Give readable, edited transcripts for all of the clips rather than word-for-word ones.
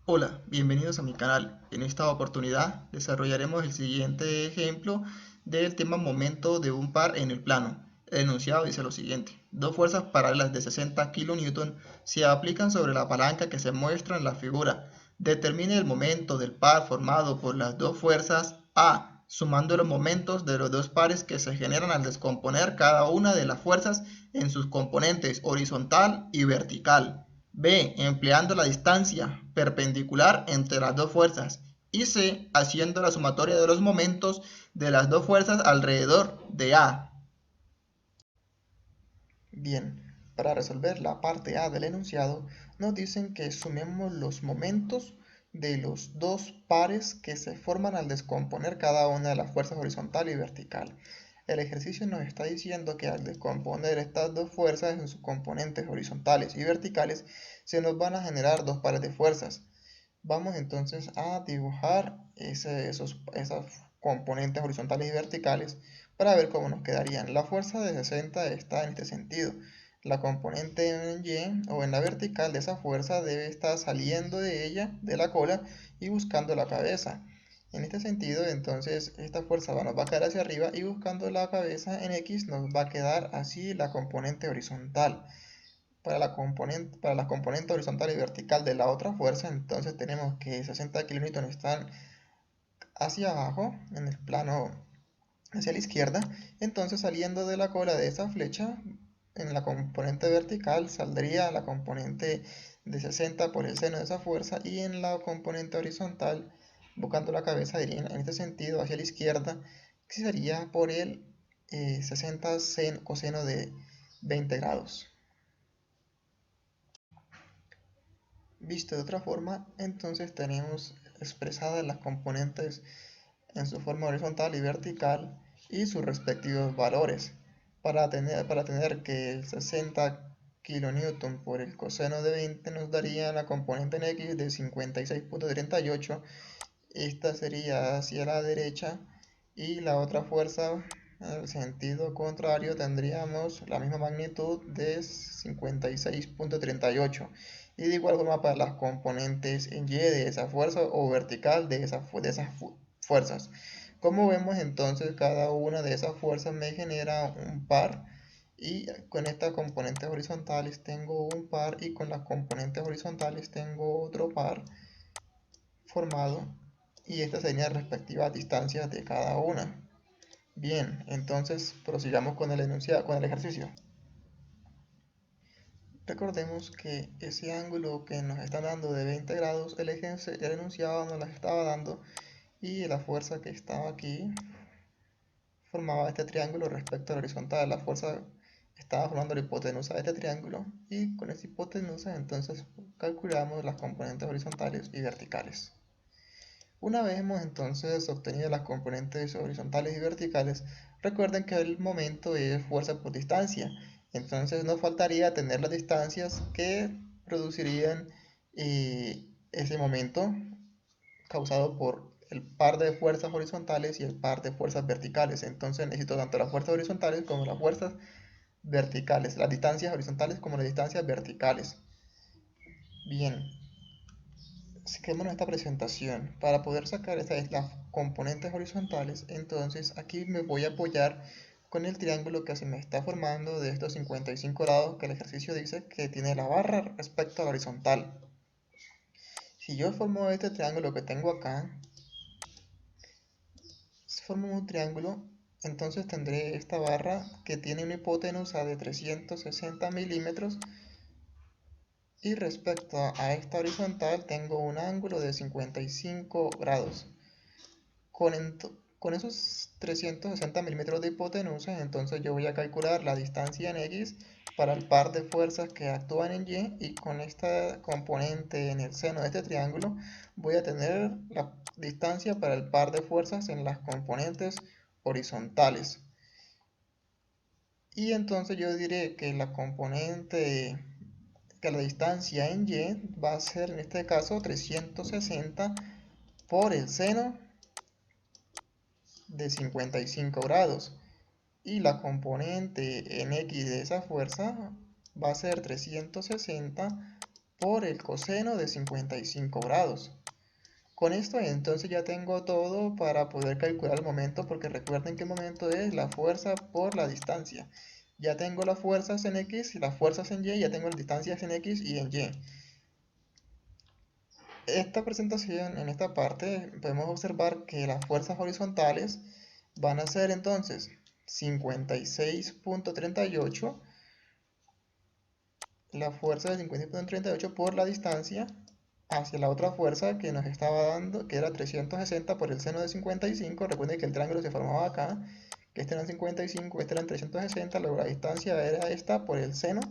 Hola, bienvenidos a mi canal. En esta oportunidad desarrollaremos el siguiente ejemplo del tema momento de un par en el plano. El enunciado dice lo siguiente: dos fuerzas paralelas de 60 kN se aplican sobre la palanca que se muestra en la figura. Determine el momento del par formado por las dos fuerzas A, sumando los momentos de los dos pares que se generan al descomponer cada una de las fuerzas en sus componentes horizontal y vertical. B, empleando la distancia perpendicular entre las dos fuerzas. Y C, haciendo la sumatoria de los momentos de las dos fuerzas alrededor de A. Bien, para resolver la parte A del enunciado, nos dicen que sumemos los momentos de los dos pares que se forman al descomponer cada una de las fuerzas horizontal y vertical. El ejercicio nos está diciendo que al descomponer estas dos fuerzas en sus componentes horizontales y verticales, se nos van a generar dos pares de fuerzas. Vamos entonces a dibujar esas componentes horizontales y verticales para ver cómo nos quedarían. La fuerza de 60 está en este sentido. La componente en Y o en la vertical de esa fuerza debe estar saliendo de ella, de la cola, y buscando la cabeza. En este sentido, entonces, esta fuerza nos va a quedar hacia arriba y buscando la cabeza en X nos va a quedar así la componente horizontal. Para la componente horizontal y vertical de la otra fuerza, entonces tenemos que 60 kN están hacia abajo, en el plano hacia la izquierda. Entonces, saliendo de la cola de esa flecha, en la componente vertical saldría la componente de 60 por el seno de esa fuerza, y en la componente horizontal, buscando la cabeza, iría en este sentido hacia la izquierda, que sería por el 60 coseno de 20 grados. Visto de otra forma, entonces tenemos expresadas las componentes en su forma horizontal y vertical y sus respectivos valores. Para tener que el 60 kN por el coseno de 20 nos daría la componente en X de 56.38. Esta sería hacia la derecha, y la otra fuerza en el sentido contrario tendríamos la misma magnitud de 56.38. Y de igual forma para las componentes en Y de esa fuerza o vertical de esas fuerzas. Como vemos, entonces cada una de esas fuerzas me genera un par, y con estas componentes horizontales tengo un par, y con las componentes horizontales tengo otro par formado, y estas serían respectivas distancias de cada una. Bien, entonces prosigamos con el enunciado, con el ejercicio. Recordemos que ese ángulo que nos está dando de 20 grados, el enunciado nos la estaba dando, y la fuerza que estaba aquí formaba este triángulo respecto a la horizontal. La fuerza estaba formando la hipotenusa de este triángulo, y con esta hipotenusa entonces calculamos las componentes horizontales y verticales. Una vez hemos entonces obtenido las componentes horizontales y verticales, recuerden que el momento es fuerza por distancia. Entonces nos faltaría tener las distancias que producirían ese momento causado por el par de fuerzas horizontales y el par de fuerzas verticales. Entonces necesito tanto las fuerzas horizontales como las fuerzas verticales, las distancias horizontales como las distancias verticales. Bien, seguimos esta presentación. Para poder sacar las componentes horizontales, entonces aquí me voy a apoyar con el triángulo que se me está formando de estos 55 grados, que el ejercicio dice que tiene la barra respecto a la horizontal. Si yo formo este triángulo que tengo acá, si formo un triángulo, entonces tendré esta barra que tiene una hipotenusa de 360 milímetros, y respecto a esta horizontal tengo un ángulo de 55 grados. Con esos 360 milímetros de hipotenusa, entonces yo voy a calcular la distancia en X para el par de fuerzas que actúan en Y, y con esta componente en el seno de este triángulo voy a tener la distancia para el par de fuerzas en las componentes horizontales. Y entonces yo diré que la distancia en Y va a ser en este caso 360 por el seno de 55 grados, y la componente en X de esa fuerza va a ser 360 por el coseno de 55 grados. Con esto entonces ya tengo todo para poder calcular el momento, porque recuerden que el momento es la fuerza por la distancia. Ya tengo las fuerzas en X y las fuerzas en Y, ya tengo las distancias en X y en Y. Esta presentación, en esta parte, podemos observar que las fuerzas horizontales van a ser entonces 56.38, la fuerza de 56.38 por la distancia hacia la otra fuerza que nos estaba dando, que era 360 por el seno de 55. Recuerden que el triángulo se formaba acá, que este era en 55, este era en 360, luego la distancia era esta por el seno,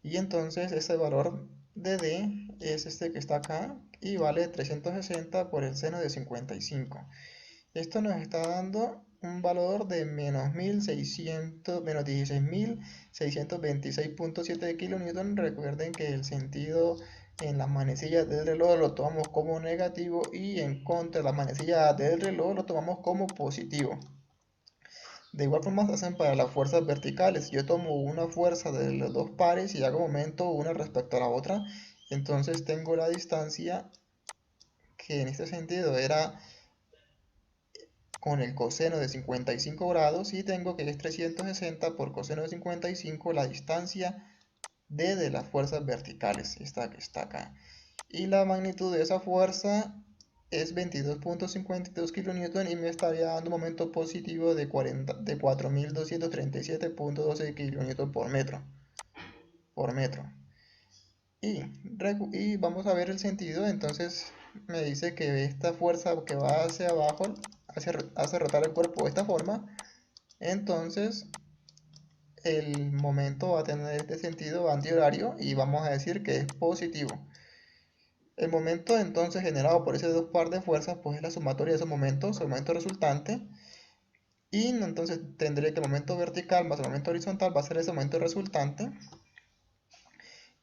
y entonces ese valor de D es este que está acá, y vale 360 por el seno de 55. Esto nos está dando un valor de menos 16.626.626.7 kilonewton. Recuerden que el sentido en las manecillas del reloj lo tomamos como negativo y en contra de las manecillas del reloj lo tomamos como positivo. De igual forma se hacen para las fuerzas verticales. Yo tomo una fuerza de los dos pares y hago momento una respecto a la otra. Entonces tengo la distancia que en este sentido era con el coseno de 55 grados, y tengo que es 360 por coseno de 55 la distancia D de las fuerzas verticales, esta que está acá. Y la magnitud de esa fuerza es 22.52 kN y me estaría dando un momento positivo de 4.237.12 kN por metro. Y vamos a ver el sentido. Entonces me dice que esta fuerza que va hacia abajo hace rotar el cuerpo de esta forma. Entonces el momento va a tener este sentido antihorario y vamos a decir que es positivo. El momento entonces generado por ese dos par de fuerzas pues es la sumatoria de esos momentos, el momento resultante. Y entonces tendré que el momento vertical más el momento horizontal va a ser ese momento resultante.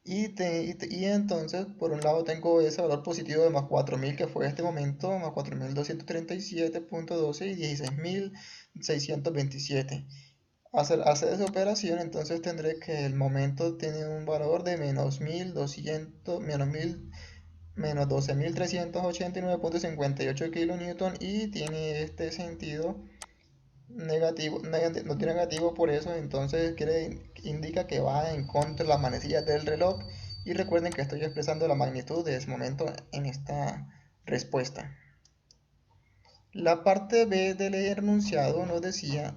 Y entonces, por un lado tengo ese valor positivo de más 4.000, que fue este momento, más 4.237.12 y 16.627. Hacer esa operación, entonces tendré que el momento tiene un valor de menos 1.200, menos 12.389.58 kN, y tiene este sentido negativo, no tiene negativo por eso, entonces indica que va en contra de las manecillas del reloj. Y recuerden que estoy expresando la magnitud de ese momento en esta respuesta. La parte B del enunciado nos decía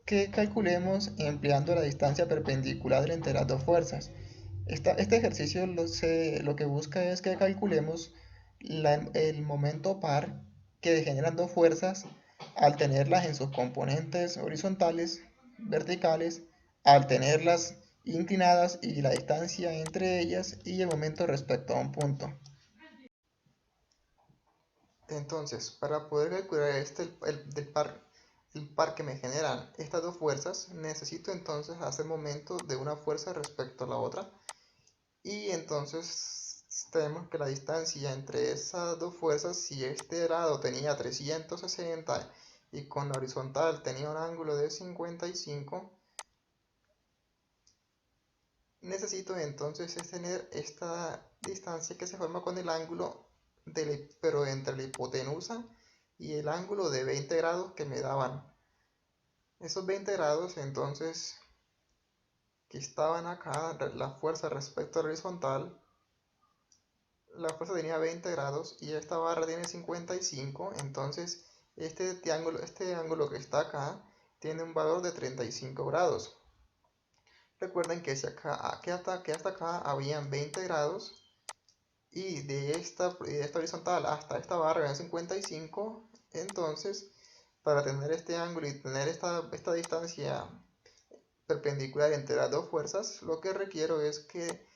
que calculemos empleando la distancia perpendicular entre las dos fuerzas. Este ejercicio lo que busca es que calculemos el momento par que generan dos fuerzas al tenerlas en sus componentes horizontales, verticales, al tenerlas inclinadas, y la distancia entre ellas y el momento respecto a un punto. Entonces, para poder calcular el par que me generan estas dos fuerzas, necesito entonces hacer momento de una fuerza respecto a la otra. Y entonces tenemos que la distancia entre esas dos fuerzas, si este lado tenía 360 y con la horizontal tenía un ángulo de 55, necesito entonces tener esta distancia que se forma con el ángulo pero entre la hipotenusa y el ángulo de 20 grados que me daban. Esos 20 grados entonces que estaban acá, la fuerza respecto a la horizontal, la fuerza tenía 20 grados y esta barra tiene 55, entonces este ángulo que está acá tiene un valor de 35 grados. Recuerden que, que hasta acá habían 20 grados, y de esta horizontal hasta esta barra en 55, entonces para tener este ángulo y tener esta distancia perpendicular entre las dos fuerzas, lo que requiero es que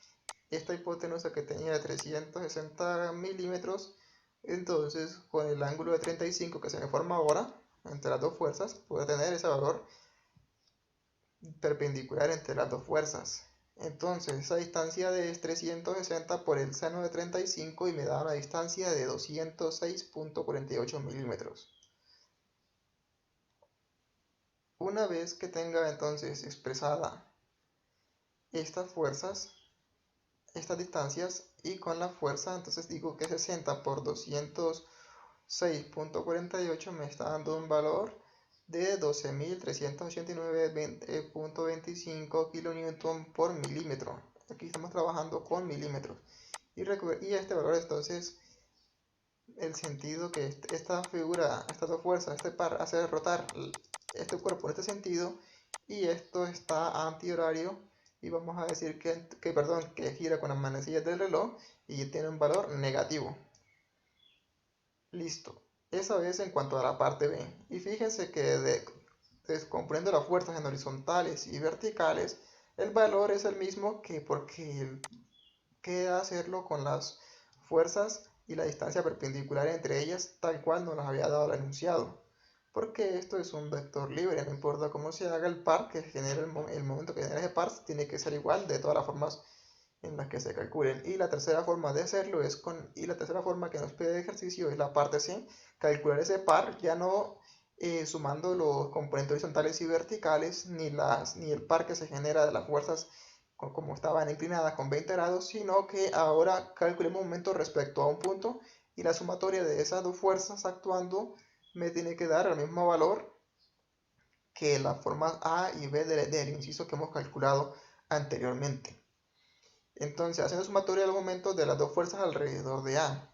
esta hipotenusa que tenía de 360 milímetros, entonces con el ángulo de 35 que se me forma ahora entre las dos fuerzas, puedo tener ese valor perpendicular entre las dos fuerzas. Entonces esa distancia de 360 por el seno de 35 y me da una distancia de 206.48 milímetros. Una vez que tenga entonces expresada estas fuerzas, estas distancias y con la fuerza, entonces digo que 60 por 206.48 me está dando un valor de 12.389.25 kN por milímetro. Aquí estamos trabajando con milímetros. Y este valor, entonces, el sentido que esta figura, estas dos fuerzas, este par hace rotar este cuerpo en este sentido, y esto está antihorario, y vamos a decir que gira con las manecillas del reloj y tiene un valor negativo. Listo. Eso es en cuanto a la parte B. Y fíjense que descomponiendo las fuerzas en horizontales y verticales, el valor es el mismo que porque queda hacerlo con las fuerzas y la distancia perpendicular entre ellas, tal cual nos las había dado el enunciado. Porque esto es un vector libre, no importa cómo se haga el par que genera el momento que genera ese par, tiene que ser igual de todas las formas en las que se calculen. Y la tercera forma de hacerlo y la tercera forma que nos pide el ejercicio es la parte C, calcular ese par ya no sumando los componentes horizontales y verticales, ni el par que se genera de las fuerzas como estaban inclinadas con 20 grados, sino que ahora calculemos un momento respecto a un punto, y la sumatoria de esas dos fuerzas actuando me tiene que dar el mismo valor que las formas A y B del inciso que hemos calculado anteriormente. Entonces, haciendo sumatoria de los momentos de las dos fuerzas alrededor de A.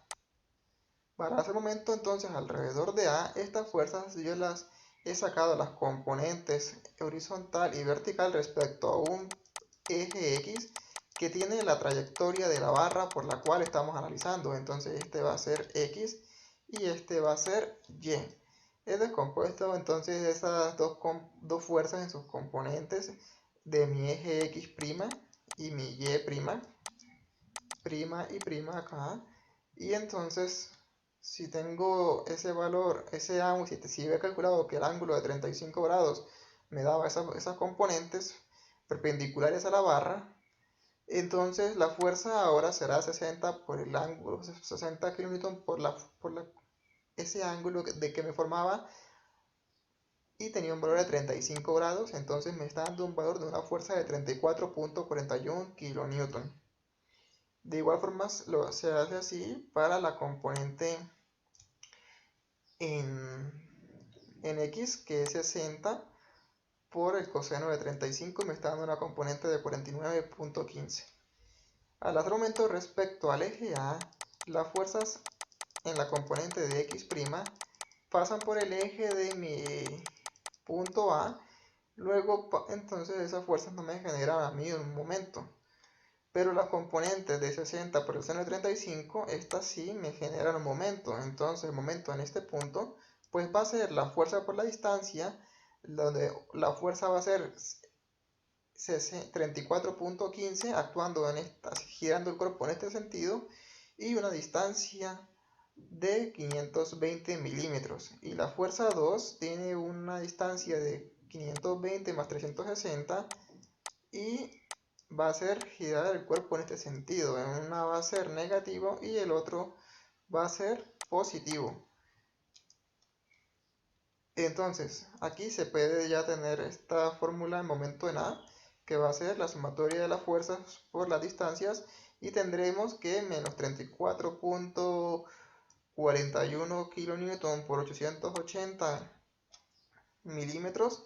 Para ese momento, entonces, alrededor de A, estas fuerzas yo las he sacado las componentes horizontal y vertical respecto a un eje X que tiene la trayectoria de la barra por la cual estamos analizando. Entonces, este va a ser X y este va a ser Y. He descompuesto entonces esas dos fuerzas en sus componentes de mi eje X' y mi Y', prima y prima acá, y entonces si tengo ese valor, ese ángulo, si había calculado que el ángulo de 35 grados me daba esas componentes perpendiculares a la barra, entonces la fuerza ahora será 60 por el ángulo, 60 kN por ese ángulo de que me formaba, y tenía un valor de 35 grados, entonces me está dando un valor de una fuerza de 34.41 kN. De igual forma se hace así para la componente en X, que es 60 por el coseno de 35, me está dando una componente de 49.15. Al otro momento, respecto al eje A, las fuerzas en la componente de X' pasan por el eje de mi punto A, luego entonces esas fuerzas no me generan a mí en un momento. Pero las componentes de 60 por el seno de 35, estas sí me generan un momento. Entonces el momento en este punto, pues va a ser la fuerza por la distancia, donde la fuerza va a ser 34.15 actuando girando el cuerpo en este sentido, y una distancia de 520 milímetros. Y la fuerza 2 tiene una distancia de 520 más 360 y va a ser girar el cuerpo en este sentido. Una va a ser negativo y el otro va a ser positivo. Entonces, aquí se puede ya tener esta fórmula en momento en A, que va a ser la sumatoria de las fuerzas por las distancias, y tendremos que menos 34.41 kN por 880 milímetros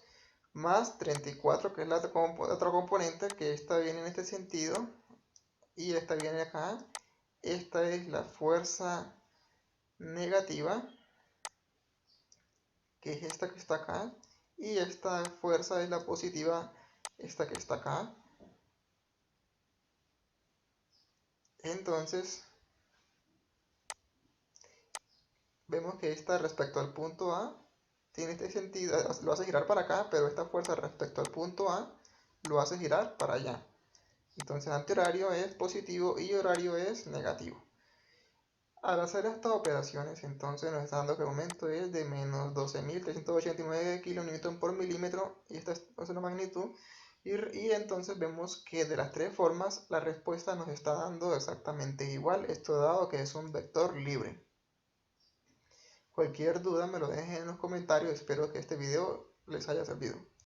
más 34, que es la otra componente, que esta viene en este sentido y esta viene acá. Esta es la fuerza negativa, que es esta que está acá, y esta fuerza es la positiva, esta que está acá. Entonces vemos que esta respecto al punto A tiene este sentido, lo hace girar para acá, pero esta fuerza respecto al punto A lo hace girar para allá. Entonces antihorario es positivo y horario es negativo. Al hacer estas operaciones, entonces nos está dando que el momento es de menos 12.389 kN por milímetro, y esta es una magnitud, y entonces vemos que de las tres formas la respuesta nos está dando exactamente igual, esto dado que es un vector libre. Cualquier duda me lo dejen en los comentarios, espero que este video les haya servido.